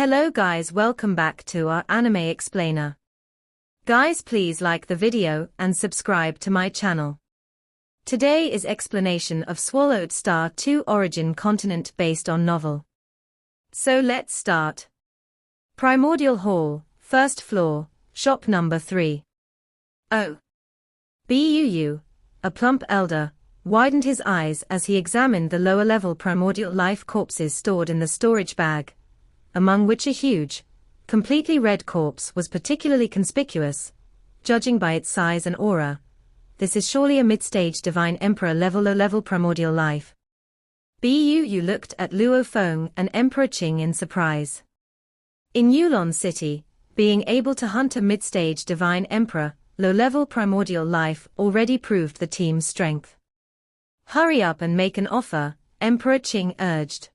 Hello guys, welcome back to our anime explainer. Guys, please like the video and subscribe to my channel. Today is explanation of Swallowed Star 2 Origin Continent based on novel. So let's start. Primordial Hall, first floor, shop number 3. Oh. Buu, a plump elder, widened his eyes as he examined the lower-level primordial life corpses stored in the storage bag, among which a huge, completely red corpse was particularly conspicuous, judging by its size and aura. This is surely a mid-stage Divine Emperor level low-level primordial life. Buu looked at Luo Feng and Emperor Qing in surprise. In Yulon City, being able to hunt a mid-stage Divine Emperor, low-level primordial life already proved the team's strength. Hurry up and make an offer, Emperor Qing urged.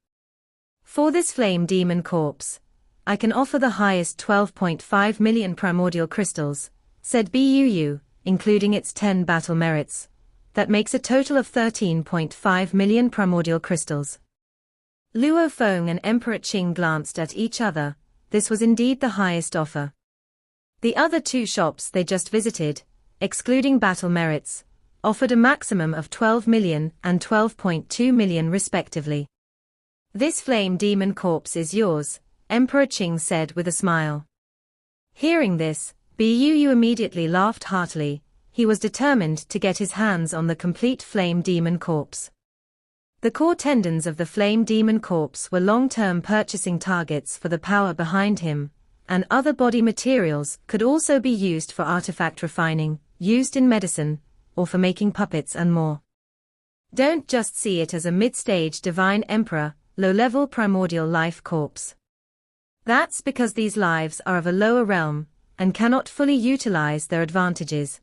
For this flame demon corpse, I can offer the highest 12.5 million primordial crystals, said Buu, including its 10 battle merits. That makes a total of 13.5 million primordial crystals. Luo Feng and Emperor Qing glanced at each other. This was indeed the highest offer. The other two shops they just visited, excluding battle merits, offered a maximum of 12 million and 12.2 million respectively. This flame demon corpse is yours, Emperor Qing said with a smile. Hearing this, Buu immediately laughed heartily. He was determined to get his hands on the complete flame demon corpse. The core tendons of the flame demon corpse were long-term purchasing targets for the power behind him, and other body materials could also be used for artifact refining, used in medicine, or for making puppets and more. Don't just see it as a mid-stage Divine Emperor, low-level primordial life corpse. That's because these lives are of a lower realm, and cannot fully utilize their advantages.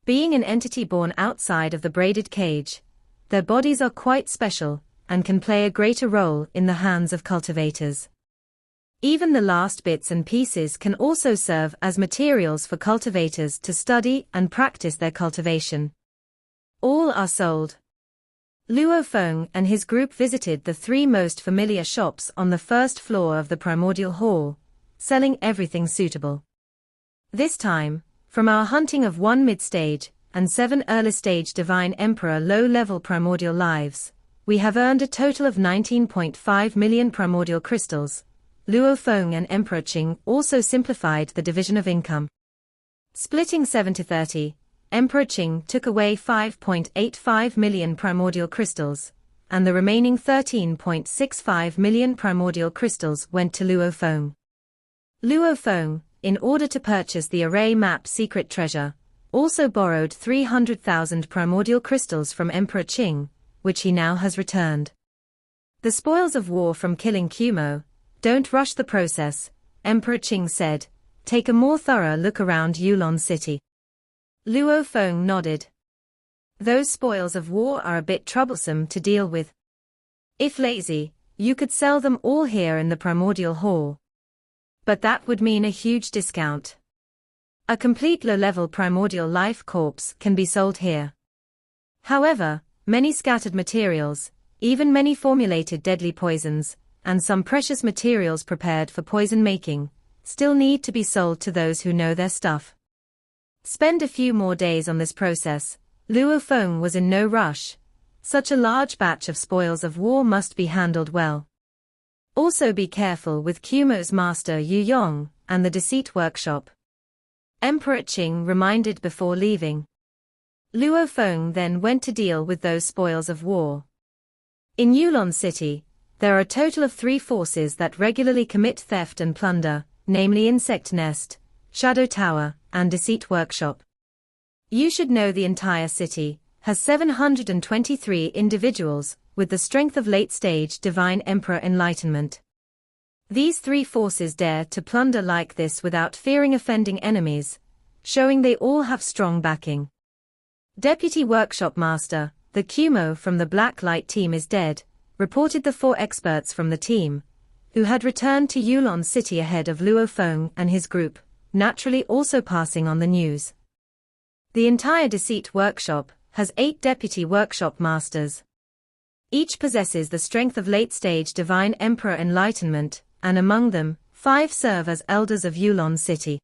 Being an entity born outside of the braided cage, their bodies are quite special, and can play a greater role in the hands of cultivators. Even the last bits and pieces can also serve as materials for cultivators to study and practice their cultivation. All are sold. Luo Feng and his group visited the 3 most familiar shops on the first floor of the Primordial Hall, selling everything suitable. This time, from our hunting of 1 mid-stage and 7 early-stage Divine Emperor low-level primordial lives, we have earned a total of 19.5 million primordial crystals. Luo Feng and Emperor Qing also simplified the division of income. Splitting 70-30, Emperor Qing took away 5.85 million primordial crystals, and the remaining 13.65 million primordial crystals went to Luo Feng. Luo Feng, in order to purchase the array map secret treasure, also borrowed 300,000 primordial crystals from Emperor Qing, which he now has returned. The spoils of war from killing Kumo. Don't rush the process, Emperor Qing said. Take a more thorough look around Yulon City. Luo Feng nodded. Those spoils of war are a bit troublesome to deal with. If lazy, you could sell them all here in the Primordial Hall. But that would mean a huge discount. A complete low-level primordial life corpse can be sold here. However, many scattered materials, even many formulated deadly poisons, and some precious materials prepared for poison making, still need to be sold to those who know their stuff. Spend a few more days on this process. Luo Feng was in no rush. Such a large batch of spoils of war must be handled well. Also be careful with Kumo's master Yu Yong and the Deceit Workshop, Emperor Qing reminded before leaving. Luo Feng then went to deal with those spoils of war. In Yulon City, there are a total of 3 forces that regularly commit theft and plunder, namely Insect Nest, Shadow Tower, and Deceit Workshop. You should know the entire city has 723 individuals with the strength of late-stage Divine Emperor Enlightenment. These 3 forces dare to plunder like this without fearing offending enemies, showing they all have strong backing. Deputy Workshop Master, the Kumo from the Black Light team is dead, reported the 4 experts from the team, who had returned to Yulon City ahead of Luo Feng and his group, naturally also passing on the news. The entire Deceit Workshop has 8 Deputy Workshop Masters. Each possesses the strength of late-stage Divine Emperor Enlightenment, and among them, 5 serve as elders of Yulon City.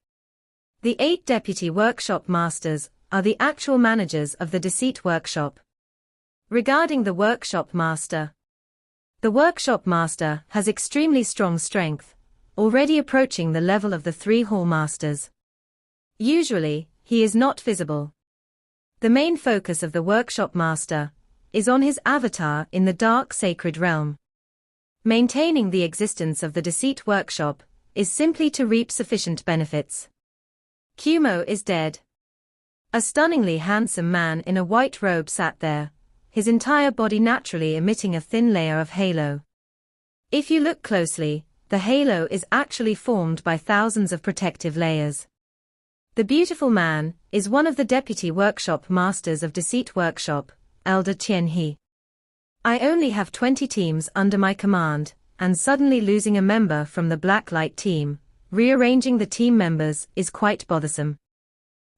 The 8 deputy workshop masters are the actual managers of the Deceit Workshop. Regarding the workshop master, the workshop master has extremely strong strength, already approaching the level of the 3 hall masters. Usually, he is not visible. The main focus of the workshop master is on his avatar in the dark sacred realm. Maintaining the existence of the Deceit Workshop is simply to reap sufficient benefits. Kumo is dead. A stunningly handsome man in a white robe sat there, his entire body naturally emitting a thin layer of halo. If you look closely, the halo is actually formed by thousands of protective layers. The beautiful man is one of the deputy workshop masters of Deceit Workshop, Elder Tienhi. I only have 20 teams under my command, and suddenly losing a member from the Black Light team, rearranging the team members is quite bothersome.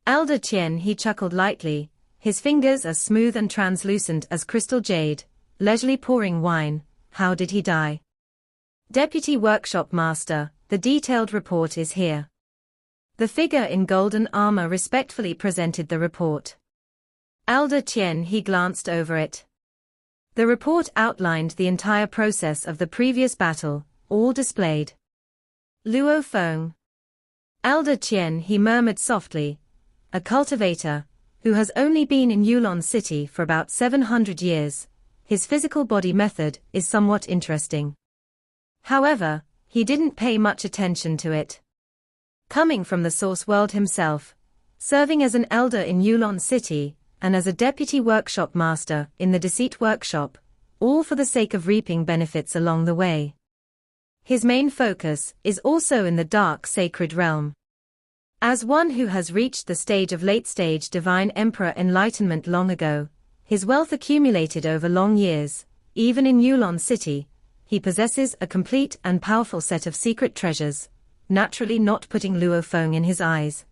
Elder Tienhi chuckled lightly, his fingers as smooth and translucent as crystal jade, leisurely pouring wine. How did he die? Deputy Workshop Master, the detailed report is here. The figure in golden armor respectfully presented the report. Elder Tienhi glanced over it. The report outlined the entire process of the previous battle, all displayed. Luo Feng. Elder Tienhi murmured softly, a cultivator, who has only been in Yulon City for about 700 years, his physical body method is somewhat interesting. However, he didn't pay much attention to it. Coming from the source world himself, serving as an elder in Yulon City, and as a deputy workshop master in the Deceit Workshop, all for the sake of reaping benefits along the way. His main focus is also in the dark sacred realm. As one who has reached the stage of late-stage divine emperor enlightenment long ago, his wealth accumulated over long years, even in Yulon City, he possesses a complete and powerful set of secret treasures, naturally not putting Luo Feng in his eyes.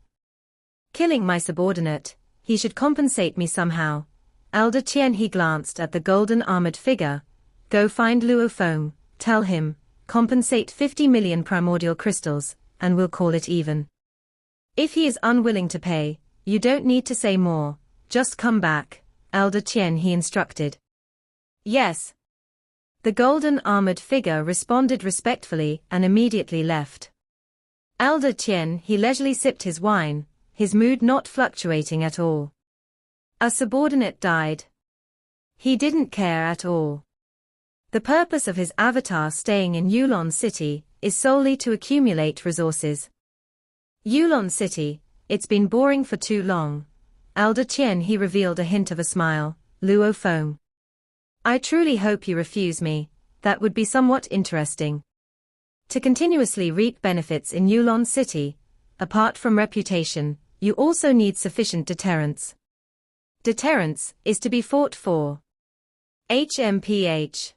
Killing my subordinate, he should compensate me somehow. Elder Tienhi glanced at the golden armored figure. Go find Luo Feng, tell him, compensate 50 million primordial crystals, and we'll call it even. If he is unwilling to pay, you don't need to say more, just come back, Elder Tienhi instructed. Yes. The golden armored figure responded respectfully and immediately left. Elder Tienhi leisurely sipped his wine, his mood not fluctuating at all. A subordinate died. He didn't care at all. The purpose of his avatar staying in Yulon City is solely to accumulate resources. Yulon City, it's been boring for too long. Elder Tienhi revealed a hint of a smile. Luo Feng. I truly hope you refuse me, that would be somewhat interesting. To continuously reap benefits in Yulon City, apart from reputation, you also need sufficient deterrence. Deterrence is to be fought for. HMPH.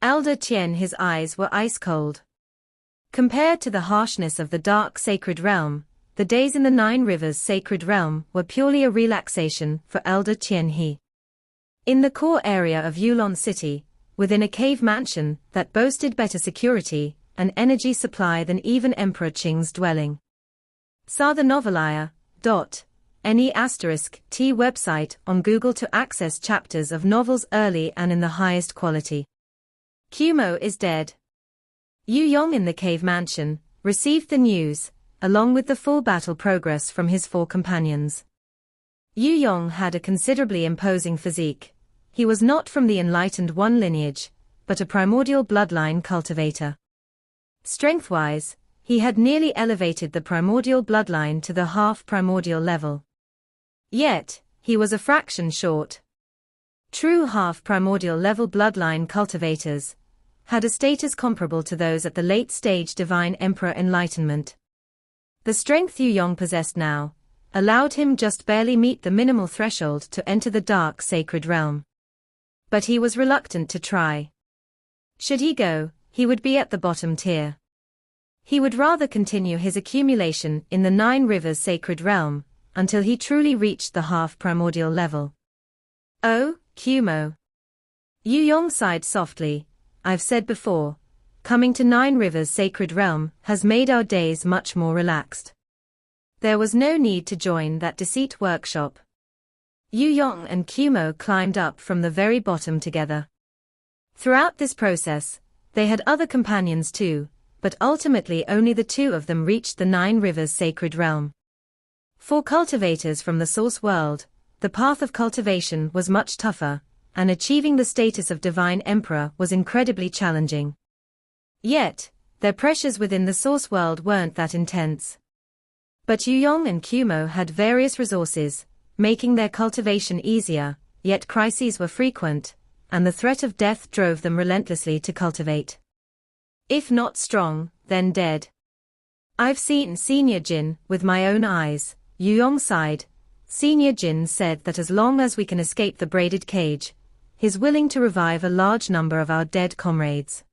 Elder Tian, his eyes were ice cold. Compared to the harshness of the dark sacred realm, the days in the 9 Rivers sacred realm were purely a relaxation for Elder Tienhi. In the core area of Yulon City, within a cave mansion that boasted better security and energy supply than even Emperor Qing's dwelling. Saw the novelia.ne *T website on Google to access chapters of novels early and in the highest quality. Kumo is dead. Yu Yong in the cave mansion received the news, along with the full battle progress from his 4 companions. Yu Yong had a considerably imposing physique. He was not from the Enlightened One lineage, but a primordial bloodline cultivator. Strength-wise, he had nearly elevated the primordial bloodline to the half-primordial level. Yet, he was a fraction short. True half-primordial level bloodline cultivators had a status comparable to those at the late-stage divine emperor enlightenment. The strength Yu Yong possessed now allowed him just barely meet the minimal threshold to enter the dark sacred realm. But he was reluctant to try. Should he go, he would be at the bottom tier. He would rather continue his accumulation in the 9 Rivers sacred realm until he truly reached the half-primordial level. Oh, Kumo. Yu Yong sighed softly. I've said before, coming to Nine Rivers Sacred Realm has made our days much more relaxed. There was no need to join that Deceit Workshop. Yu Yong and Kumo climbed up from the very bottom together. Throughout this process, they had other companions too, but ultimately only the two of them reached the Nine Rivers Sacred Realm. For cultivators from the Source World, the path of cultivation was much tougher, and achieving the status of Divine Emperor was incredibly challenging. Yet, their pressures within the Source World weren't that intense. But Yu Yong and Kumo had various resources, making their cultivation easier, yet crises were frequent, and the threat of death drove them relentlessly to cultivate. If not strong, then dead. I've seen Senior Jin with my own eyes, Yu Yong sighed. Senior Jin said that as long as we can escape the braided cage, he's willing to revive a large number of our dead comrades.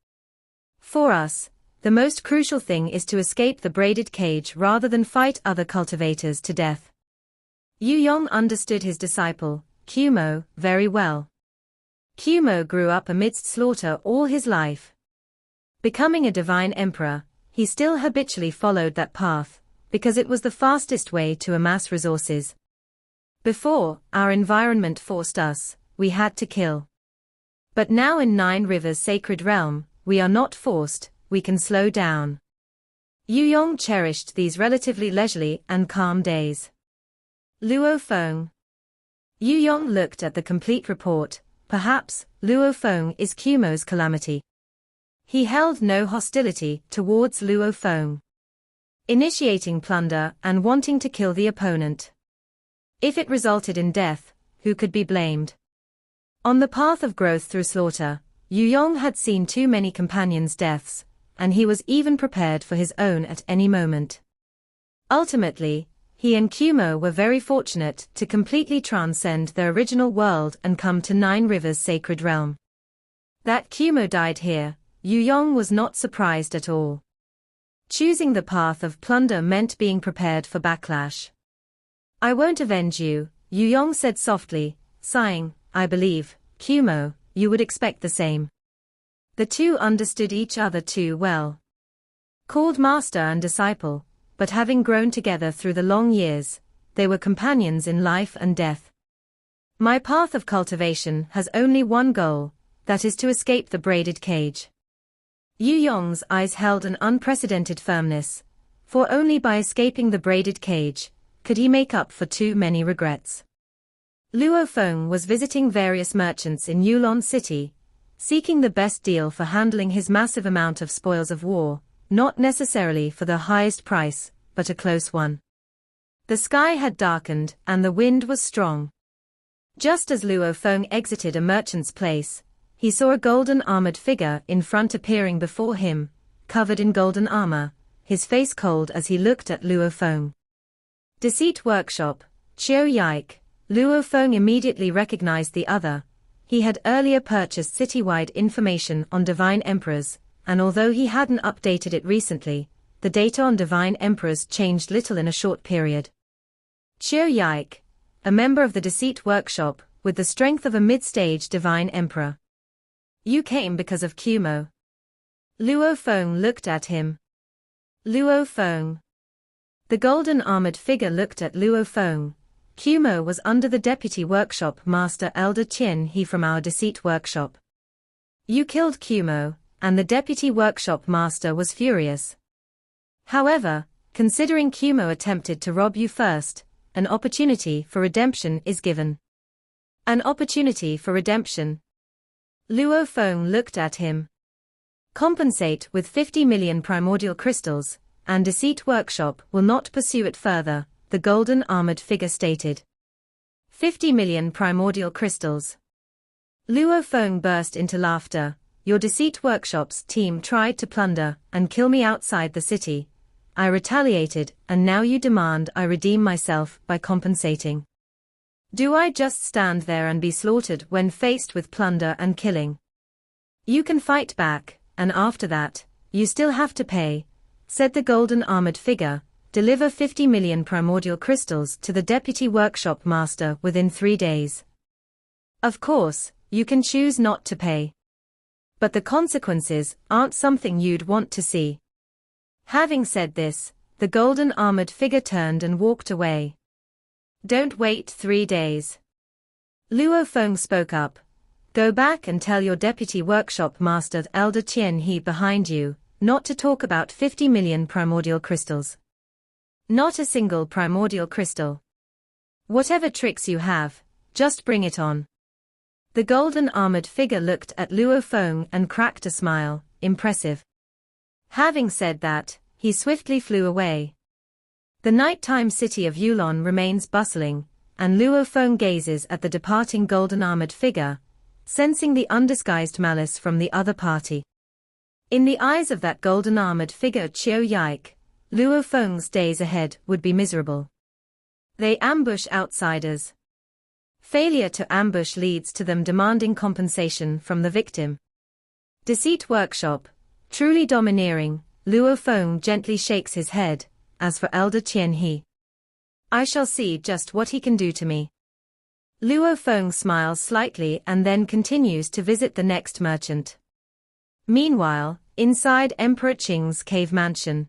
For us, the most crucial thing is to escape the braided cage rather than fight other cultivators to death. Yu Yong understood his disciple, Kumo, very well. Kumo grew up amidst slaughter all his life. Becoming a divine emperor, he still habitually followed that path, because it was the fastest way to amass resources. Before, our environment forced us, we had to kill. But now in Nine Rivers Sacred Realm, we are not forced, we can slow down. Yu Yong cherished these relatively leisurely and calm days. Luo Feng. Yu Yong looked at the complete report. Perhaps, Luo Feng is Kumo's calamity. He held no hostility towards Luo Feng, initiating plunder and wanting to kill the opponent. If it resulted in death, who could be blamed? On the path of growth through slaughter, Yu Yong had seen too many companions' deaths, and he was even prepared for his own at any moment. Ultimately, he and Kumo were very fortunate to completely transcend their original world and come to Nine Rivers Sacred Realm. That Kumo died here, Yu Yong was not surprised at all. Choosing the path of plunder meant being prepared for backlash. I won't avenge you, Yu Yong said softly, sighing. I believe, Kumo, you would expect the same. The two understood each other too well. Called master and disciple, but having grown together through the long years, they were companions in life and death. My path of cultivation has only one goal, that is to escape the braided cage. Yu Yong's eyes held an unprecedented firmness, for only by escaping the braided cage could he make up for too many regrets. Luo Feng was visiting various merchants in Yulon City, seeking the best deal for handling his massive amount of spoils of war, not necessarily for the highest price, but a close one. The sky had darkened and the wind was strong. Just as Luo Feng exited a merchant's place, he saw a golden armored figure in front appearing before him, covered in golden armor, his face cold as he looked at Luo Feng. Deceit Workshop, Chiu Yike. Luo Feng immediately recognized the other. He had earlier purchased citywide information on divine emperors, and although he hadn't updated it recently, the data on divine emperors changed little in a short period. Chiu Yike, a member of the Deceit Workshop, with the strength of a mid-stage divine emperor. You came because of Kumo. Luo Feng looked at him. Luo Feng. The golden armored figure looked at Luo Feng. Kumo was under the Deputy Workshop Master Elder Tienhi from our Deceit Workshop. You killed Kumo, and the Deputy Workshop Master was furious. However, considering Kumo attempted to rob you first, an opportunity for redemption is given. An opportunity for redemption. Luo Feng looked at him. Compensate with 50 million primordial crystals, and Deceit Workshop will not pursue it further, the golden armored figure stated. 50 million primordial crystals. Luo Feng burst into laughter. Your Deceit Workshop's team tried to plunder and kill me outside the city. I retaliated, and now you demand I redeem myself by compensating. Do I just stand there and be slaughtered when faced with plunder and killing? You can fight back, and after that, you still have to pay, said the golden armored figure. Deliver 50 million primordial crystals to the Deputy Workshop Master within 3 days. Of course, you can choose not to pay. But the consequences aren't something you'd want to see. Having said this, the golden armored figure turned and walked away. Don't wait 3 days. Luo Feng spoke up. Go back and tell your deputy workshop master Elder Tienhi behind you, not to talk about 50 million primordial crystals. Not a single primordial crystal. Whatever tricks you have, just bring it on. The golden armored figure looked at Luo Feng and cracked a smile, impressive. Having said that, he swiftly flew away. The nighttime city of Yulon remains bustling, and Luo Feng gazes at the departing golden armored figure, sensing the undisguised malice from the other party. In the eyes of that golden armored figure Chiu Yike, Luo Feng's days ahead would be miserable. They ambush outsiders. Failure to ambush leads to them demanding compensation from the victim. Deceit Workshop, truly domineering, Luo Feng gently shakes his head. As for Elder Tienhi, I shall see just what he can do to me. Luo Feng smiles slightly and then continues to visit the next merchant. Meanwhile, inside Emperor Qing's cave mansion,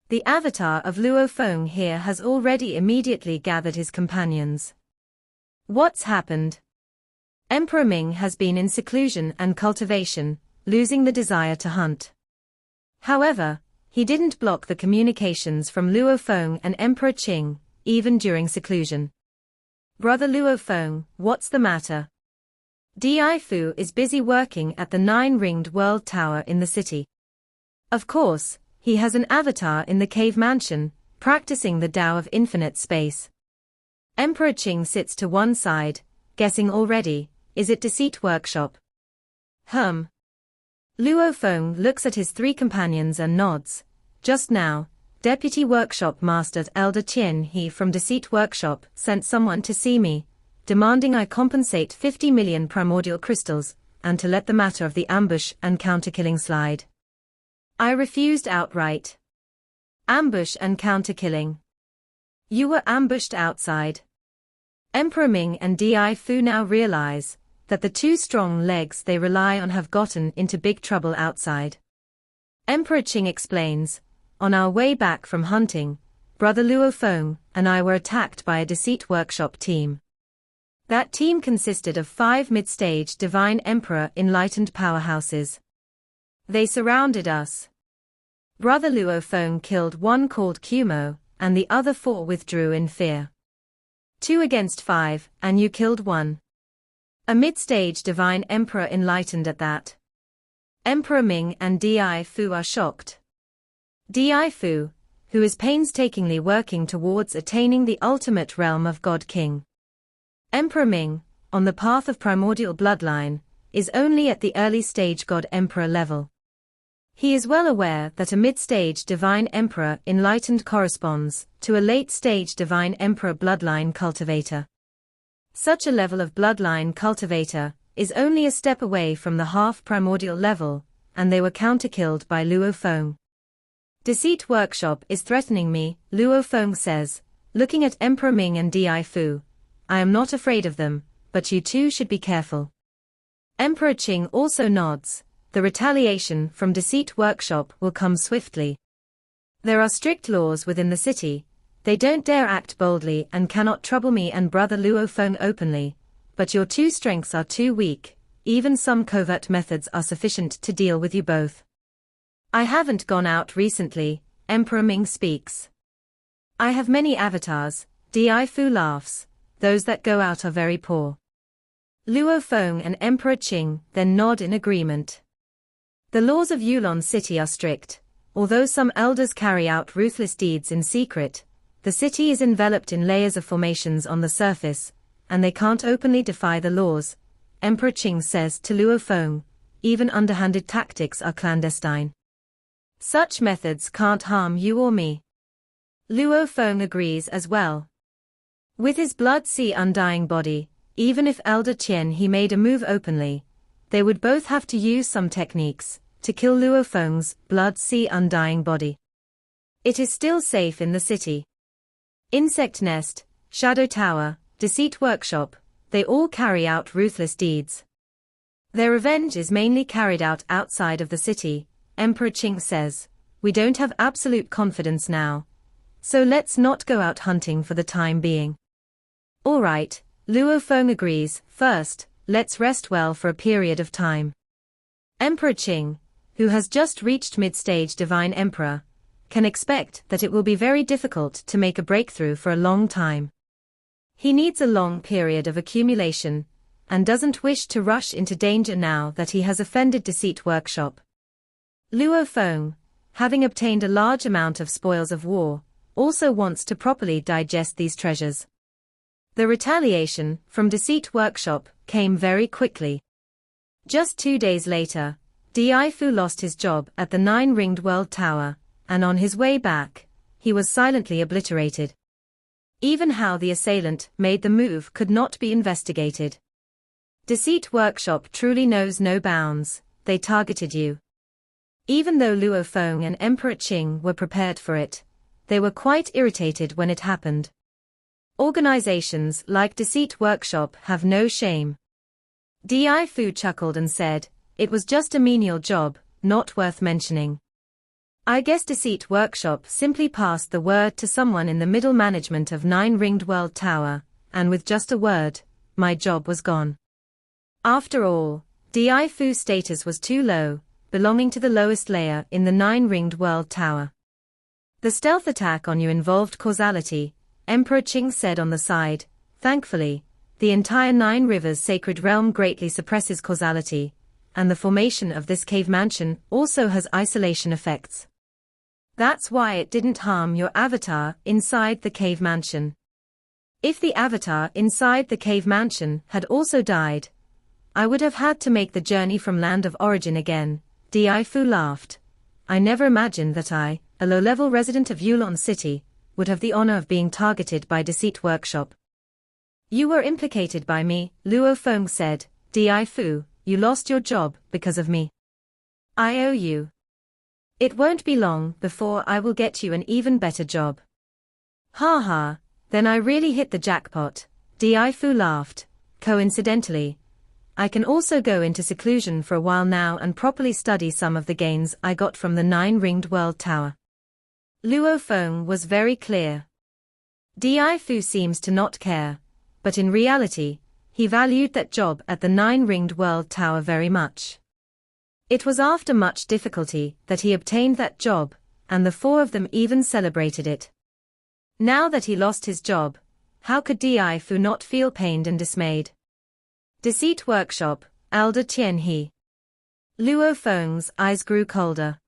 the avatar of Luo Feng here has already immediately gathered his companions. What's happened? Emperor Ming has been in seclusion and cultivation, losing the desire to hunt. However, he didn't block the communications from Luo Feng and Emperor Qing, even during seclusion. Brother Luo Feng, what's the matter? Di Fu is busy working at the 9-ringed world tower in the city. Of course, he has an avatar in the cave mansion, practicing the Tao of infinite space. Emperor Qing sits to one side, guessing already, is it Deceit Workshop? Luo Feng looks at his 3 companions and nods. Just now, Deputy Workshop Master Elder Tienhi from Deceit Workshop sent someone to see me, demanding I compensate 50 million primordial crystals, and to let the matter of the ambush and counter-killing slide. I refused outright. Ambush and counter-killing. You were ambushed outside. Emperor Ming and Di Fu now realize that the 2 strong legs they rely on have gotten into big trouble outside. Emperor Qing explains, on our way back from hunting, Brother Luo Feng and I were attacked by a Deceit Workshop team. That team consisted of 5 mid-stage Divine Emperor enlightened powerhouses. They surrounded us. Brother Luo Feng killed 1 called Kumo, and the other 4 withdrew in fear. 2 against 5, and you killed 1. A mid-stage Divine Emperor enlightened at that. Emperor Ming and Di Fu are shocked. Di Fu, who is painstakingly working towards attaining the ultimate realm of God King. Emperor Ming, on the path of primordial bloodline, is only at the early stage God Emperor level. He is well aware that a mid-stage Divine Emperor enlightened corresponds to a late-stage Divine Emperor bloodline cultivator. Such a level of bloodline cultivator is only a step away from the half-primordial level, and they were counter-killed by Luo Feng. Deceit Workshop is threatening me, Luo Feng says, looking at Emperor Ming and Di Fu. I am not afraid of them, but you two should be careful. Emperor Qing also nods. The retaliation from Deceit Workshop will come swiftly. There are strict laws within the city. They don't dare act boldly and cannot trouble me and Brother Luo Feng openly, but your 2 strengths are too weak. Even some covert methods are sufficient to deal with you both. I haven't gone out recently, Emperor Ming speaks. I have many avatars, Di Fu laughs. Those that go out are very poor. Luo Feng and Emperor Qing then nod in agreement. The laws of Yulon City are strict. Although some elders carry out ruthless deeds in secret, the city is enveloped in layers of formations on the surface, and they can't openly defy the laws, Emperor Qing says to Luo Feng. Even underhanded tactics are clandestine. Such methods can't harm you or me. Luo Feng agrees as well. With his blood-sea undying body, even if Elder Tienhi made a move openly, they would both have to use some techniques to kill Luo Feng's blood-sea undying body. It is still safe in the city. Insect Nest, Shadow Tower, Deceit Workshop, they all carry out ruthless deeds. Their revenge is mainly carried out outside of the city. Emperor Qing says, "We don't have absolute confidence now. So let's not go out hunting for the time being." Alright, Luo Feng agrees. "First, let's rest well for a period of time." Emperor Qing, who has just reached mid-stage Divine Emperor, can expect that it will be very difficult to make a breakthrough for a long time. He needs a long period of accumulation, and doesn't wish to rush into danger now that he has offended Deceit Workshop. Luo Feng, having obtained a large amount of spoils of war, also wants to properly digest these treasures. The retaliation from Deceit Workshop came very quickly. Just 2 days later, Di Fu lost his job at the 9-ringed World Tower, and on his way back, he was silently obliterated. Even how the assailant made the move could not be investigated. Deceit Workshop truly knows no bounds. They targeted you. Even though Luo Feng and Emperor Qing were prepared for it, they were quite irritated when it happened. Organizations like Deceit Workshop have no shame. Di Fu chuckled and said, "It was just a menial job, not worth mentioning. I guess Deceit Workshop simply passed the word to someone in the middle management of 9-ringed World Tower, and with just a word, my job was gone." After all, Di Fu's status was too low, belonging to the lowest layer in the 9-ringed World Tower. "The stealth attack on you involved causality," Emperor Qing said on the side. "Thankfully, the entire 9 Rivers Sacred Realm greatly suppresses causality, and the formation of this cave mansion also has isolation effects. That's why it didn't harm your avatar inside the cave mansion. If the avatar inside the cave mansion had also died, I would have had to make the journey from Land of Origin again." Di Fu laughed. "I never imagined that I, a low-level resident of Yulon City, would have the honor of being targeted by Deceit Workshop." "You were implicated by me," Luo Feng said. "Di Fu, you lost your job because of me. I owe you. It won't be long before I will get you an even better job." "Ha ha, then I really hit the jackpot," Di Fu laughed. "Coincidentally, I can also go into seclusion for a while now and properly study some of the gains I got from the 9-ringed World Tower." Luo Feng was very clear. Di Fu seems to not care, but in reality, he valued that job at the 9-ringed World Tower very much. It was after much difficulty that he obtained that job, and the 4 of them even celebrated it. Now that he lost his job, how could Di Fu not feel pained and dismayed? Deceit Workshop, Elder Tienhi. Luo Feng's eyes grew colder.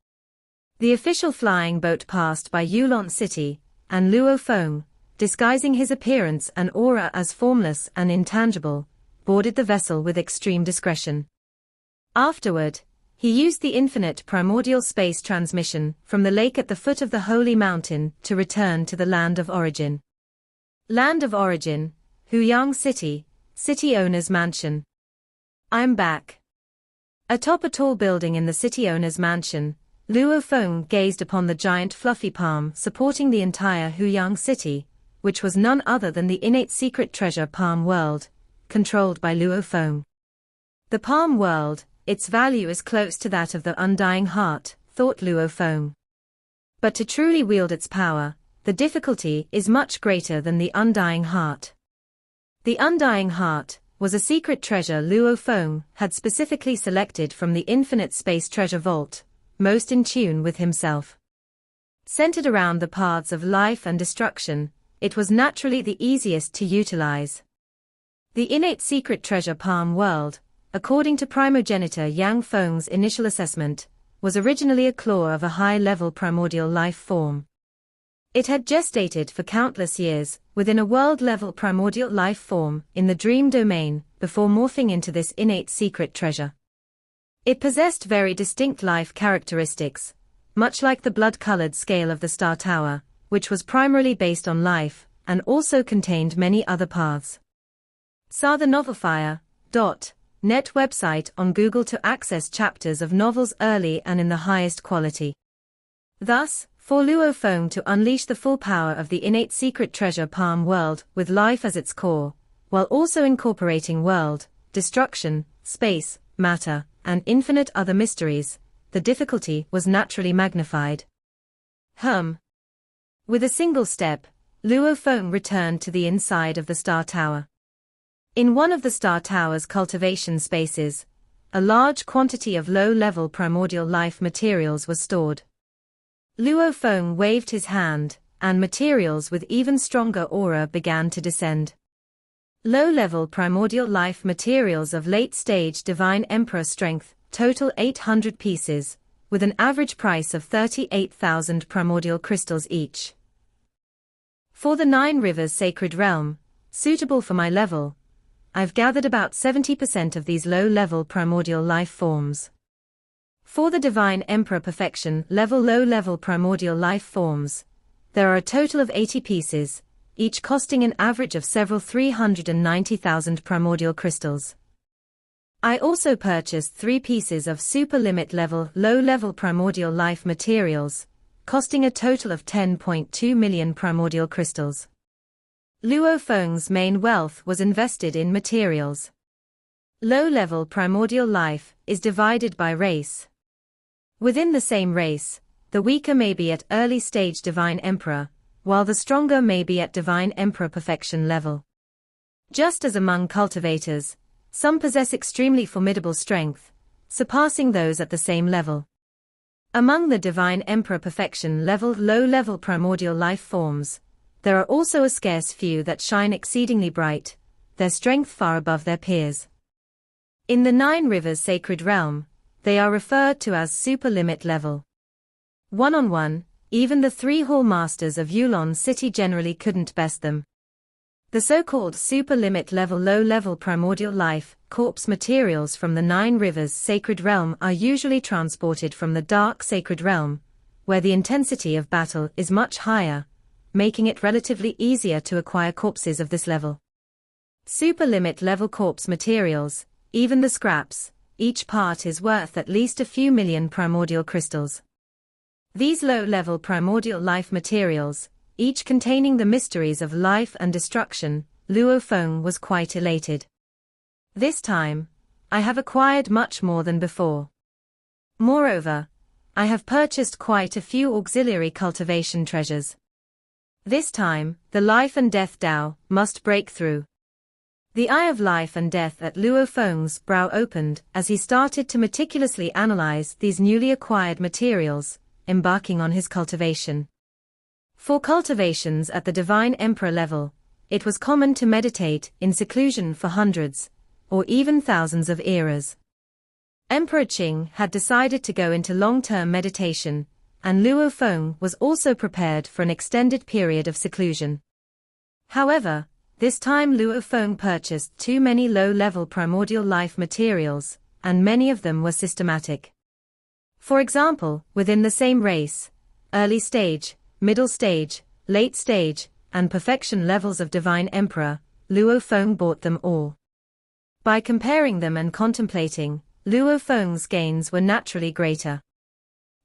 The official flying boat passed by Yulon City, and Luo Feng, disguising his appearance and aura as formless and intangible, boarded the vessel with extreme discretion. Afterward, he used the infinite primordial space transmission from the lake at the foot of the holy mountain to return to the Land of Origin. Land of Origin, Yu Yong City, City Owner's Mansion. I'm back. Atop a tall building in the city owner's mansion, Luo Feng gazed upon the giant fluffy palm supporting the entire Yu Yong city, which was none other than the innate secret treasure Palm World, controlled by Luo Feng. The Palm World, its value is close to that of the Undying Heart, thought Luo Feng. But to truly wield its power, the difficulty is much greater than the Undying Heart. The Undying Heart was a secret treasure Luo Feng had specifically selected from the infinite space treasure vault, most in tune with himself. Centered around the paths of life and destruction, it was naturally the easiest to utilize. The innate secret treasure Palm World, according to primogenitor Yang Feng's initial assessment, was originally a claw of a high-level primordial life form. It had gestated for countless years within a world-level primordial life form in the dream domain before morphing into this innate secret treasure. It possessed very distinct life characteristics, much like the blood-colored scale of the Star Tower, which was primarily based on life and also contained many other paths. Saw the novelfire.net website on Google to access chapters of novels early and in the highest quality. Thus, for Luo Feng to unleash the full power of the innate secret treasure Palm World with life as its core, while also incorporating world, destruction, space, matter, and infinite other mysteries, the difficulty was naturally magnified. With a single step, Luo Feng returned to the inside of the Star Tower. In one of the Star Tower's cultivation spaces, a large quantity of low-level primordial life materials was stored. Luo Feng waved his hand, and materials with even stronger aura began to descend. Low-level primordial life materials of late-stage Divine Emperor strength, total 800 pieces, with an average price of 38,000 primordial crystals each. For the 9 Rivers Sacred Realm, suitable for my level, I've gathered about 70% of these low-level primordial life forms. For the Divine Emperor Perfection level low-level primordial life forms, there are a total of 80 pieces, each costing an average of several 390,000 primordial crystals. I also purchased 3 pieces of super limit level low-level primordial life materials, costing a total of 10.2 million primordial crystals. Luo Feng's main wealth was invested in materials. Low-level primordial life is divided by race. Within the same race, the weaker may be at early stage Divine Emperor, while the stronger may be at Divine Emperor Perfection level. Just as among cultivators, some possess extremely formidable strength, surpassing those at the same level. Among the Divine Emperor Perfection level low-level primordial life forms, there are also a scarce few that shine exceedingly bright, their strength far above their peers. In the 9 Rivers Sacred Realm, they are referred to as super limit level. One-on-one, even the 3 Hall Masters of Yulon City generally couldn't best them. The so-called super limit level low-level primordial life corpse materials from the 9 Rivers Sacred Realm are usually transported from the Dark Sacred Realm, where the intensity of battle is much higher, making it relatively easier to acquire corpses of this level. Super limit level corpse materials, even the scraps, each part is worth at least a few million primordial crystals. These low-level primordial life materials, each containing the mysteries of life and destruction, Luo Feng was quite elated. This time, I have acquired much more than before. Moreover, I have purchased quite a few auxiliary cultivation treasures. This time, the life and death Tao must break through. The eye of life and death at Luo Feng's brow opened as he started to meticulously analyze these newly acquired materials, embarking on his cultivation. For cultivations at the Divine Emperor level, it was common to meditate in seclusion for hundreds, or even thousands of eras. Emperor Qing had decided to go into long-term meditation, and Luo Feng was also prepared for an extended period of seclusion. However, this time Luo Feng purchased too many low-level primordial life materials, and many of them were systematic. For example, within the same race, early stage, middle stage, late stage, and perfection levels of Divine Emperor, Luo Feng bought them all. By comparing them and contemplating, Luo Feng's gains were naturally greater.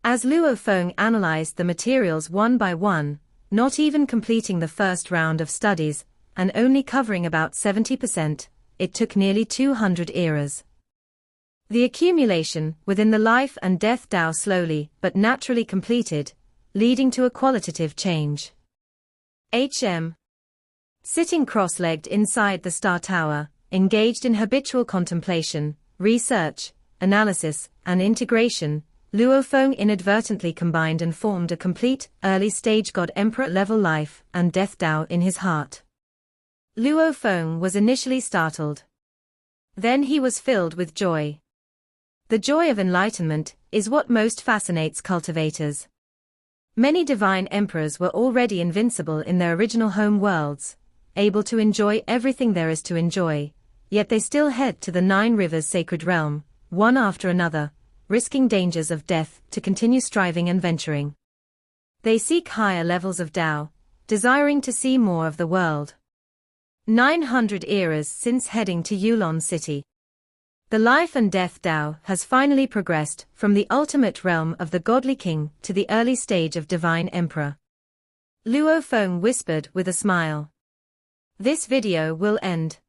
As Luo Feng analyzed the materials one by one, not even completing the first round of studies, and only covering about 70%, it took nearly 200 eras. The accumulation within the life and death Tao slowly but naturally completed, leading to a qualitative change. Sitting cross-legged inside the Star Tower, engaged in habitual contemplation, research, analysis, and integration, Luo Feng inadvertently combined and formed a complete, early-stage God Emperor level life and death Tao in his heart. Luo Feng was initially startled. Then he was filled with joy. The joy of enlightenment is what most fascinates cultivators. Many divine emperors were already invincible in their original home worlds, able to enjoy everything there is to enjoy, yet they still head to the 9 Rivers Sacred Realm, one after another, risking dangers of death to continue striving and venturing. They seek higher levels of Tao, desiring to see more of the world. 900 eras since heading to Yulon City. The life and death Tao has finally progressed from the ultimate realm of the godly king to the early stage of divine emperor. Luo Feng whispered with a smile. This video will end.